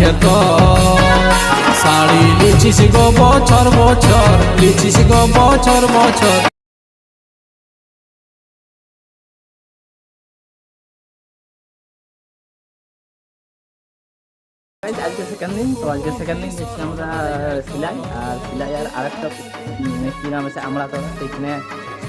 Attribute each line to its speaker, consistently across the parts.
Speaker 1: ক্ষেত শাড়ি লিছিস গো বছর বছর লিছিস গো বছর বছর।
Speaker 2: আজকে সেকেন্ড দিন, তো আজকে সেকেন্ড দিন দিচ্ছি আমরা সিলাই আর আরেকটা কি নাম আছে আমরা তো সেইখানে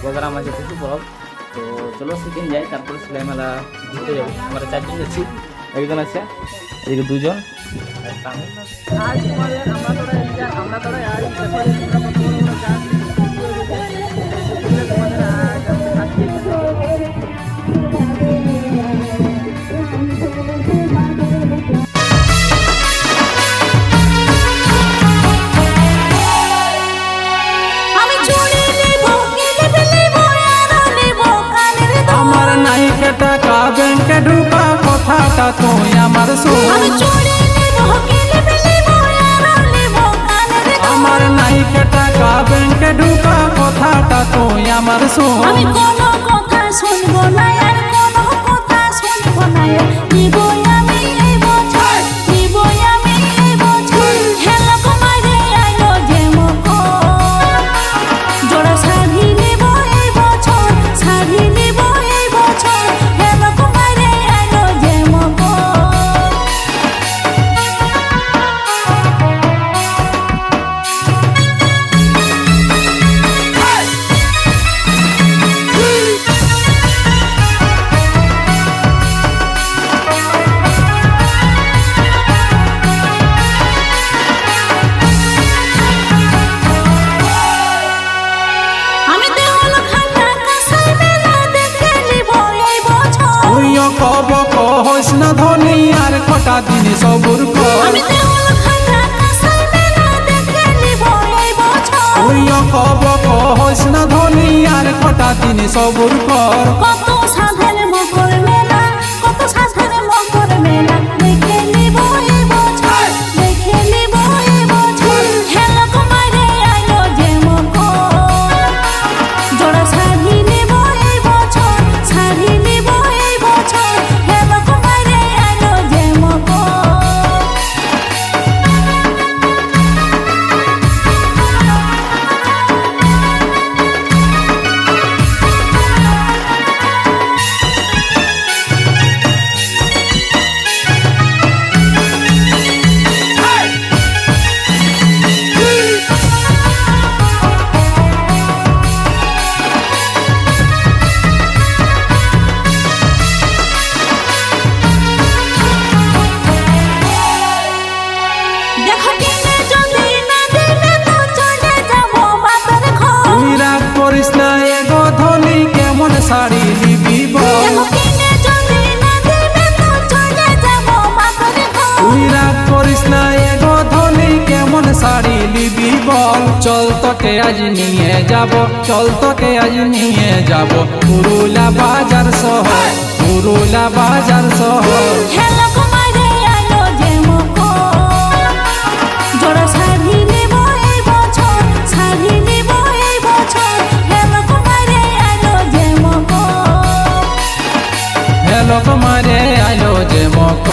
Speaker 2: প্রোগ্রাম আছে কিছু বড়। তো চলো সেদিন যাই, তারপরে সেলাই মেলা ঘুরতে যাবো। আমরা 4 জন যাচ্ছি, একজন আছে এদিকে 2 জন।
Speaker 1: আমার নাই টাকা ব্যাংকে ঢুকা কথাটা তুই আমার শোন। আমার নাই টাকা ব্যাংকে ঢুকা কথাটা তুই আমার শোন।
Speaker 3: আমি কোনো কথা শুনবো না, আর কোনো কথা শুনবো না, নিবই আমি এই বছর, নিবই আমি এই বছর। হেলা কমারে আইলো যে মকর, জোড়া শাড়ি নিব এই বছর, শাড়ি নিব এই বছর। হেলা কমারে আইলো যে মকর।
Speaker 1: কব কহস না ধনী আর কটা দিন সবুর কর। কব কহস না ধনী আর কটা দিন সবুর কর।
Speaker 3: কত সাধের মকর মেলা, কত সাধের মকর মেলা, দেখে নিব এই বছর, দেখে নিব এই বছর। হেলা কমারে আইলো যে মকর, জোড়া শাড়ি নিব এই বছর, শাড়ি নিব এই বছর। হেলা কমারে আইলো যে মকর।
Speaker 1: শাড়ি নিবি বল, তুই রাগ করিস না এগো ধনী কেমন শাড়ি নিবি বল। চল তোকে আজ নিয়ে যাব, চল তোকে আজ নিয়ে যাব পুরুলা বাজার শহর, পুরুলা বাজার শহর।
Speaker 3: জোড়া শাড়ি নিব এই বছর, শাড়ি নিব এই বছর। হেলা কমারে আইলো যে মকর,
Speaker 1: হেলো তোমারে আইলো যে মক।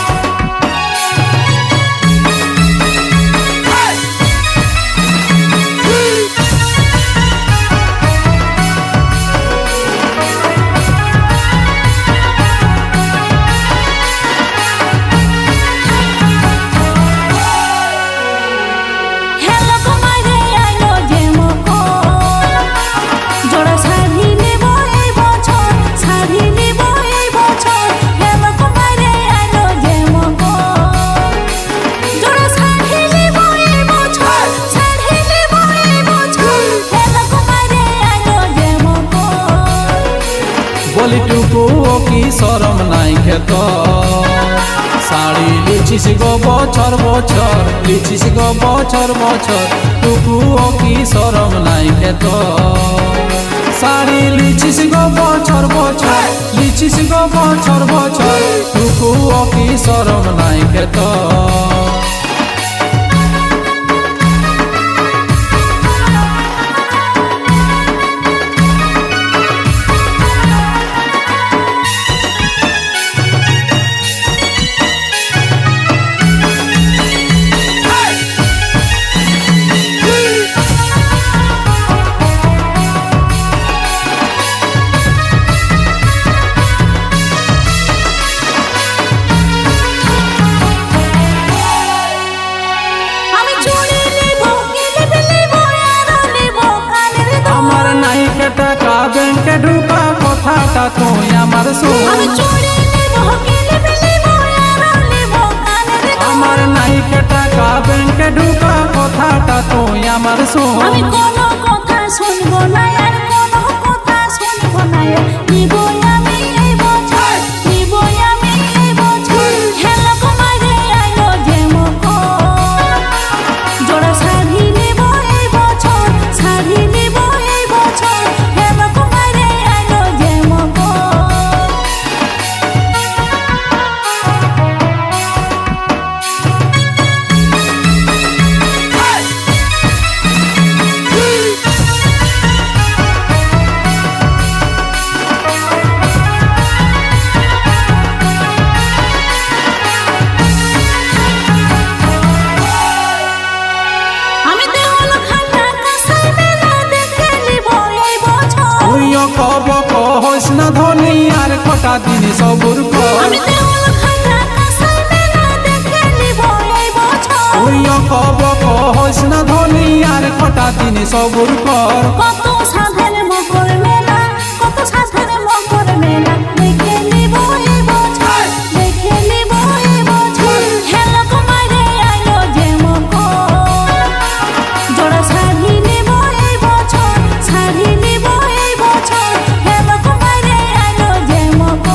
Speaker 3: হেলা কমারে আইলো যে মকর, জোড়া শাড়ি নিব এই বছর, শাড়ি নিব এই বছর। হেলা কমারে আইলো যে মকর, জোড়া শাড়ি নিব এই বছর, শাড়ি নিব এই বছর। হেলা কমারে আইলো যে মকর।
Speaker 1: বলি টুকু ও কি শরম নাই খেত শাড়ি লিছিস গো বছর বছর, লিছিস গো বছর বছর। টুকু ও কি শরম নাই খেত শাড়ি লিছিস গো বছর বছর, লিছিস গো বছর বছর। টুকু ও কি শরম নাই খেত। ব্যাংকে ঢুকা কথাটা তুই আমার শোন
Speaker 3: আমি চুরি নেব কিলিপ নেব আর নেব কানের দুল
Speaker 1: আমার নাইকে টাকা ব্যাংকে ঢুকা কথাটা তুই আমার শোন
Speaker 3: আমি কোনো কথা শুনবো না আর কোনো কথা শুনবো না নিবই আমি এই বছর নিবই আমি এই বছর হেলক মারে আইলো যে মকর জোড়া শাড়ি নেব এই বছর শাড়ি নেব এই বছর হেলক মারে আইলো যে মকর আমি দেওয়াল খানা কাঁসাই মেলা দেখে নিব এই বছর
Speaker 1: তুইও কব কহস না ধনী আর কটা দিন সবুর কর
Speaker 3: আমি দেওয়াল খানা কাঁসাই মেলা দেখে নিব এই বছর
Speaker 1: তুইও কব কহস না ধনী আর কটা দিন সবুর কর
Speaker 3: কত সাধের মকর মেলা কত সাধের মকর মেলা দেখে নিব এই বছর দেখে নিব এই বছর হেলক মারে আইলো যে মকর জোড়া শাড়ি নেব এই বছর শাড়ি নেব এই বছর হেলক মারে আইলো যে মকর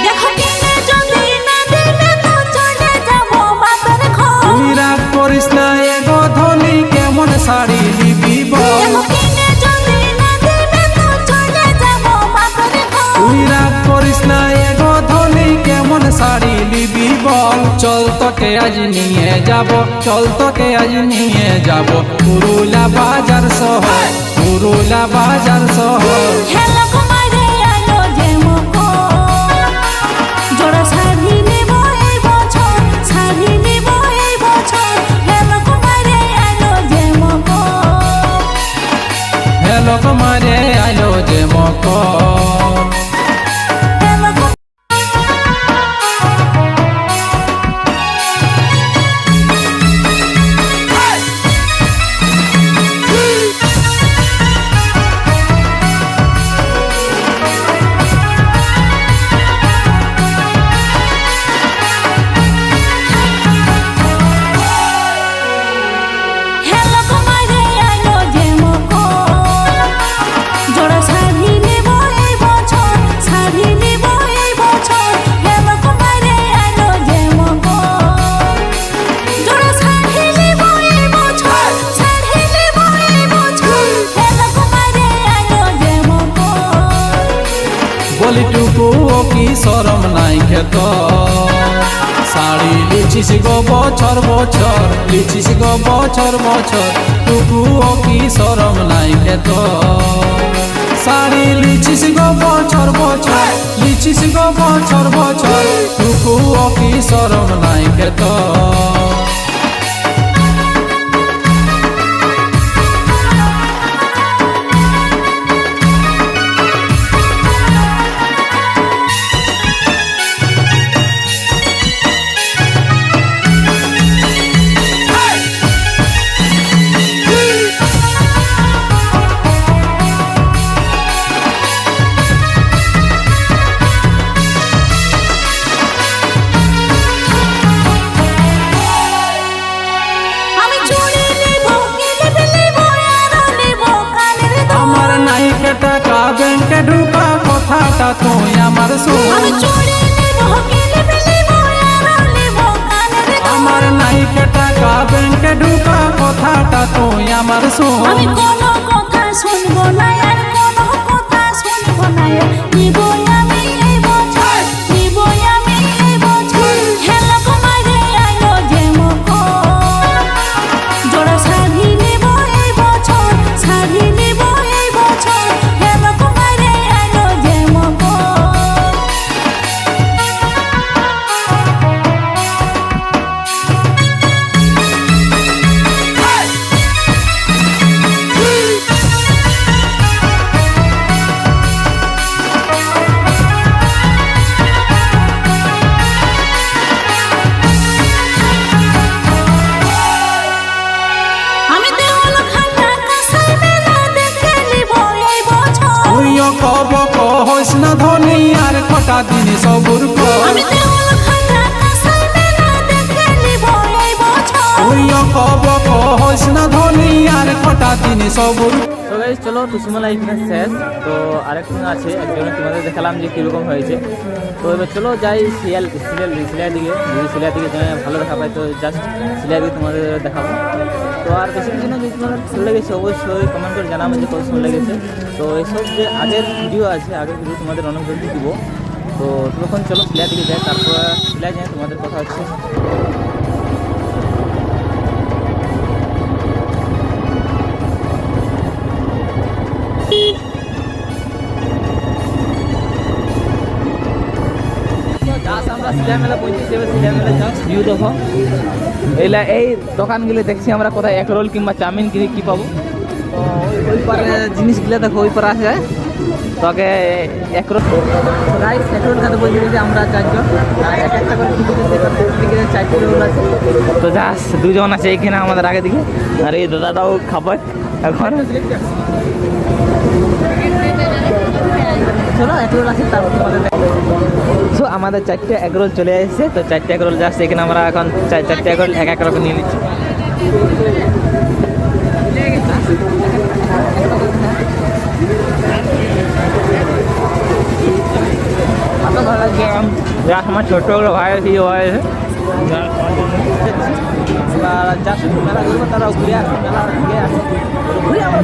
Speaker 3: দেখো কিনে যদি না দিলে তো চলে যাব বাপের ঘর
Speaker 1: তুই রাগ করিস না এগো ধনী কেমন শাড়ি নিবি বল
Speaker 3: দেখো কিনে যদি না দিলে তো চলে যাব বাপের ঘর
Speaker 1: তুই রাগ করিস না এগো ধনী কেমন শাড়ি নিবি বল চল তোকে আজ নিয়ে যাব চল তোকে আজ নিয়ে যাব পুরুলা বাজার শহর পুরুলা বাজার শহর
Speaker 3: হেলক মারে আইলো যে মকর জোড়া শাড়ি নেব এই বছর শাড়ি নেব এই বছর হেলক মারে আইলো যে মকর
Speaker 1: হেলক মারে আইলো যে মকর
Speaker 3: হেলক হেলক মারে আইলো যে মকর জোড়া শাড়ি নেব এই বছর শাড়ি নেব এই বছর হেলক মারে আইলো যে মকর জোড়া শাড়ি নেব এই বছর শাড়ি নেব এই বছর হেলক মারে আইলো যে মকর
Speaker 1: বলিটুকু ও কি শরম নাই খেত শাড়ি লিছিস গো বছর বছর লিছিস গো বছর বছর টুকু ও কি শরম নাই খেত শাড়ি লিছিস গো বছর বছর লিছিস গো বছর বছর টুকু ও কি শরম নাই খেত
Speaker 3: আমি চুরি নেব কিলিপ নেব আর নেব কানের দুল
Speaker 1: আমার নাইকে টাকা ব্যাংকে ঢুকা কথাটা তুই আমার শোন
Speaker 3: আমি চুরি নেব কিলিপ নেব আর নেব কানের দুল
Speaker 1: আমার নাইকে টাকা ব্যাংকে ঢুকা কথাটা তুই আমার শোন
Speaker 3: আমি কোনো কথা শুনবো না আর কোনো কথা শুনবো না নিবই আমি এই বছর নিবই আমি এই বছর হেলক মারে আইলো যে মকর জোড়া শাড়ি নেব এই বছর শাড়ি নেব এই
Speaker 1: হইস না ধনী আর কটা দিন সবুর কর
Speaker 3: আমি দেউল খাতা কাঁসাই মেলা দেখে নিব এই বছর
Speaker 1: তুই অকবক হইস না ধনী আর কটা দিন সবুর
Speaker 2: তো গাইস চলো টুসুমেলা এখানে শেষ। তো আরেকদিন আছে একজনে তোমাদের দেখালাম যে কীরকম হয়েছে। তো এবার চলো যাই সিলাই দিকে, যদি সিলাই দিকে ভালো দেখা পাই তো জাস্ট সিলাই দিকে তোমাদের দেখাবো। তো আর বেশি কিছু না, যদি তোমাদের ভালো লেগেছে অবশ্যই কমেন্ট করে জানাবো যে কত সুন্দর লেগেছে। তো এইসব যে আগের ভিডিও আছে, আগের ভিডিও তোমাদের অনেক জলদি দিব। তো তখন চলো সিলাই দিকে যাই, তারপর সিলাই যাই তোমাদের কথা হচ্ছে। আমরা সিলাই মেলা পৌঁছেছি, এবার সিলাই মেলা জাস্ট ভিউ দেখো। এই দোকানগুলো দেখছি আমরা কোথায় এক রোল কিংবা চাউমিন কিনে কী পাবো। তো ওই পারে জিনিসগুলো দেখো, ওই পারে আছে তোকে এক রোল রাইস এক রোল খাতে বলছি যে আমরা চারজন, আর এক একটা করে দিকে চারটে রোল আছে। তো জাস্ট দুজন আছে এইখানে আমাদের আগে দিকে, আর এই দাদাটাও খাবার এখন। চলো এক রোল আছে, তারপর তোমাদের সো আমাদের চারটে এগরোল চলে এসেছে। তো চারটে এগরোল জাস্ট এখানে আমরা এখন চারটে এগরোল এক এক রকম নিয়ে নিচ্ছি। আমার ছোট্টগুলো ভাই হয়েছে জাস্ট মেলা ঘুরবো, তারাও ঘুরে আসবে, মেলা ঘুরে আসবে, ঘুরে আমরা